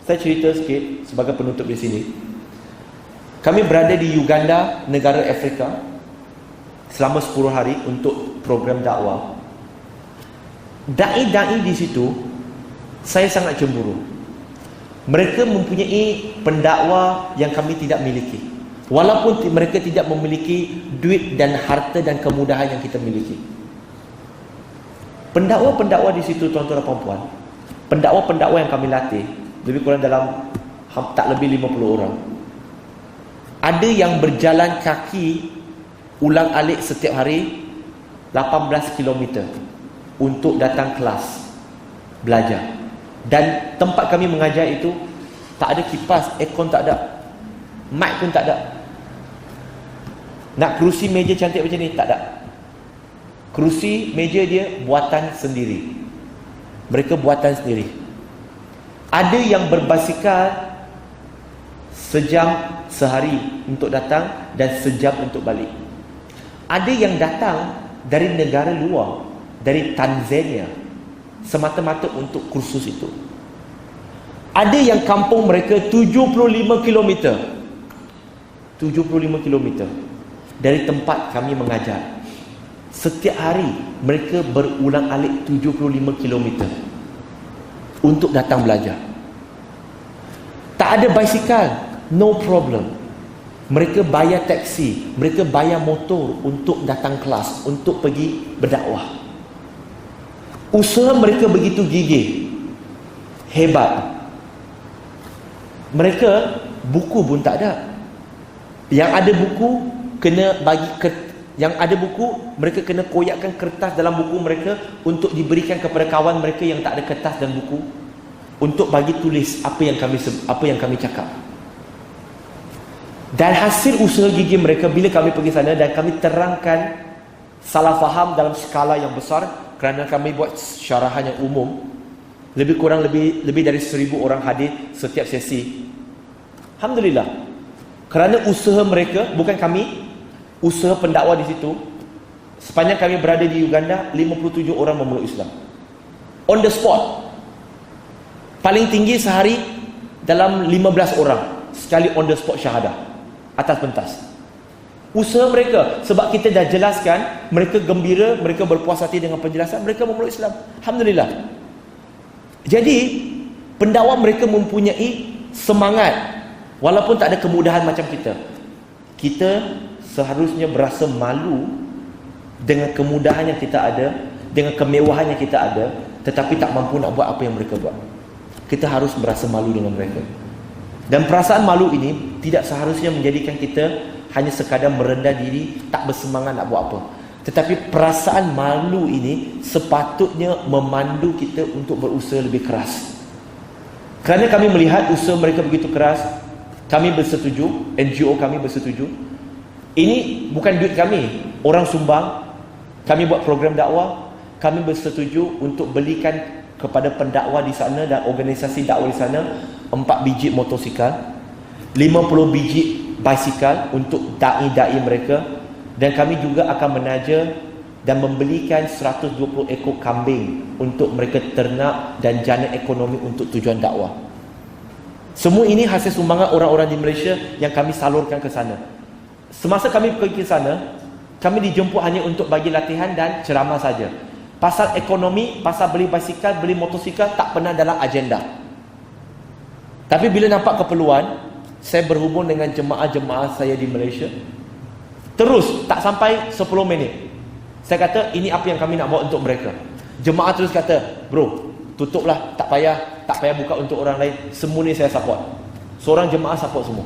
Saya cerita sikit sebagai penutup di sini. Kami berada di Uganda, negara Afrika, selama 10 hari untuk program dakwah. Dai-dai di situ, saya sangat cemburu. Mereka mempunyai pendakwa yang kami tidak miliki. Walaupun mereka tidak memiliki duit dan harta dan kemudahan yang kita miliki. Pendakwa-pendakwa di situ, tuan-tuan dan puan-puan, pendakwa-pendakwa yang kami latih, lebih kurang dalam tak lebih 50 orang. Ada yang berjalan kaki ulang-alik setiap hari 18 km untuk datang kelas belajar. Dan tempat kami mengajar itu tak ada kipas, aircon tak ada, mic pun tak ada. Nak kerusi meja cantik macam ni, tak ada. Kerusi meja dia buatan sendiri. Mereka buatan sendiri. Ada yang berbasikal sejam sehari untuk datang dan sejam untuk balik. Ada yang datang dari negara luar, dari Tanzania, semata-mata untuk kursus itu. Ada yang kampung mereka 75 km. 75 km dari tempat kami mengajar. Setiap hari mereka berulang-alik 75 km untuk datang belajar. Tak ada basikal, no problem. Mereka bayar taksi, mereka bayar motor untuk datang kelas, untuk pergi berdakwah. Usaha mereka begitu gigih, hebat. Mereka buku pun tak ada. Yang ada buku kena bagi yang ada buku, mereka kena koyakkan kertas dalam buku mereka untuk diberikan kepada kawan mereka yang tak ada kertas dan buku, untuk bagi tulis apa yang kami cakap. Dan hasil usaha gigi mereka, bila kami pergi sana dan kami terangkan salah faham dalam skala yang besar, kerana kami buat syarahan yang umum, lebih dari 1,000 orang hadir setiap sesi. Alhamdulillah, kerana usaha mereka, bukan kami, usaha pendakwa di situ. Sepanjang kami berada di Uganda, 57 orang memeluk Islam on the spot. Paling tinggi sehari dalam 15 orang sekali on the spot syahadah atas pentas. Usaha mereka, sebab kita dah jelaskan, mereka gembira, mereka berpuas hati dengan penjelasan, mereka memeluk Islam. Alhamdulillah. Jadi pendakwa mereka mempunyai semangat, walaupun tak ada kemudahan macam kita. Kita seharusnya berasa malu dengan kemudahan yang kita ada, dengan kemewahan yang kita ada, tetapi tak mampu nak buat apa yang mereka buat. Kita harus berasa malu dengan mereka. Dan perasaan malu ini tidak seharusnya menjadikan kita hanya sekadar merendah diri, tak bersemangat nak buat apa. Tetapi perasaan malu ini sepatutnya memandu kita untuk berusaha lebih keras. Kerana kami melihat usaha mereka begitu keras, kami bersetuju, NGO kami bersetuju. Ini bukan duit kami, orang sumbang. Kami buat program dakwah, kami bersetuju untuk belikan kepada pendakwa di sana dan organisasi dakwah di sana 4 biji motosikal, 50 biji basikal untuk da'i-da'i mereka, dan kami juga akan menaja dan membelikan 120 ekor kambing untuk mereka ternak dan jana ekonomi untuk tujuan dakwah. Semua ini hasil sumbangan orang-orang di Malaysia yang kami salurkan ke sana. Semasa kami pergi ke sana, kami dijemput hanya untuk bagi latihan dan ceramah saja. Pasal ekonomi, pasal beli basikal, beli motosikal tak pernah dalam agenda. Tapi bila nampak keperluan, saya berhubung dengan jemaah-jemaah saya di Malaysia. Terus tak sampai 10 minit, saya kata ini apa yang kami nak buat untuk mereka. Jemaah terus kata, bro, tutuplah, tak payah buka untuk orang lain, semua ni saya support. Seorang jemaah support semua.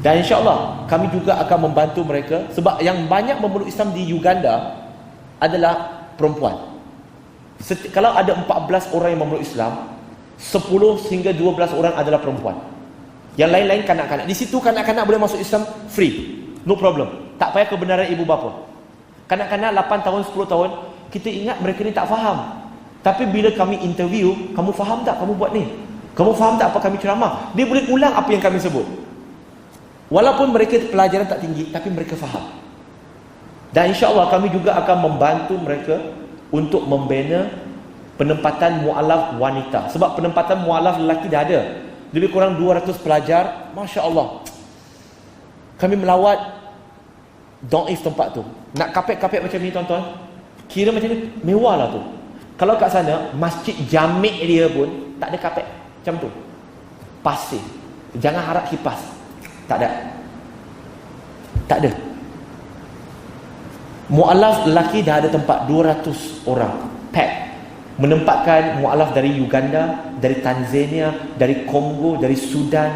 Dan insyaAllah kami juga akan membantu mereka, sebab yang banyak memeluk Islam di Uganda adalah perempuan. Kalau ada 14 orang yang memeluk Islam, 10 hingga 12 orang adalah perempuan. Yang lain-lain kanak-kanak. Di situ kanak-kanak boleh masuk Islam free, no problem. Tak payah kebenaran ibu bapa. Kanak-kanak 8 tahun, 10 tahun, kita ingat mereka ni tak faham. Tapi bila kami interview, kamu faham tak kamu buat ni? Kamu faham tak apa kami ceramah? Dia boleh ulang apa yang kami sebut. Walaupun mereka pelajaran tak tinggi, tapi mereka faham. Dan insyaAllah kami juga akan membantu mereka untuk membina penempatan mu'alaf wanita. Sebab penempatan mu'alaf lelaki dah ada. Lebih kurang 200 pelajar. Masya Allah. Kami melawat Daif tempat tu. Nak kapek-kapek macam ni tuan-tuan, kira macam ni mewah lah tu. Kalau kat sana, masjid jamik dia pun tak ada kapek macam tu. Pasir. Jangan harap kipas. Tak ada. Tak ada. Mu'alaf lelaki dah ada tempat 200 orang. Pack. Menempatkan mu'alaf dari Uganda, dari Tanzania, dari Kongo, dari Sudan.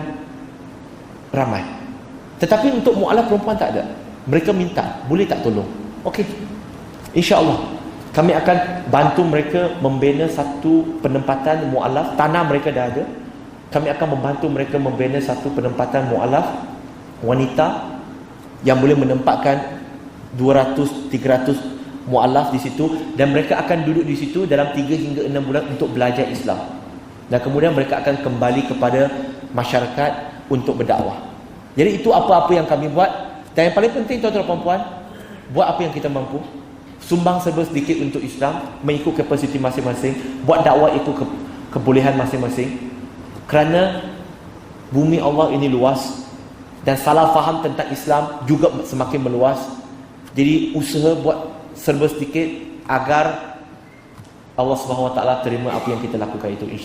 Ramai. Tetapi untuk mu'alaf perempuan tak ada. Mereka minta, boleh tak tolong? Okey. InsyaAllah kami akan bantu mereka membina satu penempatan mu'alaf. Tanah mereka dah ada. Kami akan membantu mereka membina satu penempatan mu'alaf wanita yang boleh menempatkan 200-300 mu'alaf di situ, dan mereka akan duduk di situ dalam 3 hingga 6 bulan untuk belajar Islam. Dan kemudian mereka akan kembali kepada masyarakat untuk berdakwah. Jadi itu apa-apa yang kami buat. Dan yang paling penting tuan-tuan dan puan-puan, buat apa yang kita mampu. Sumbang serba sedikit untuk Islam mengikut kapasiti masing-masing. Buat dakwah itu kebolehan masing-masing. Kerana bumi Allah ini luas dan salah faham tentang Islam juga semakin meluas. Jadi usaha buat serba sedikit agar Allah Subhanahu Wa Taala terima apa yang kita lakukan itu, insya-Allah.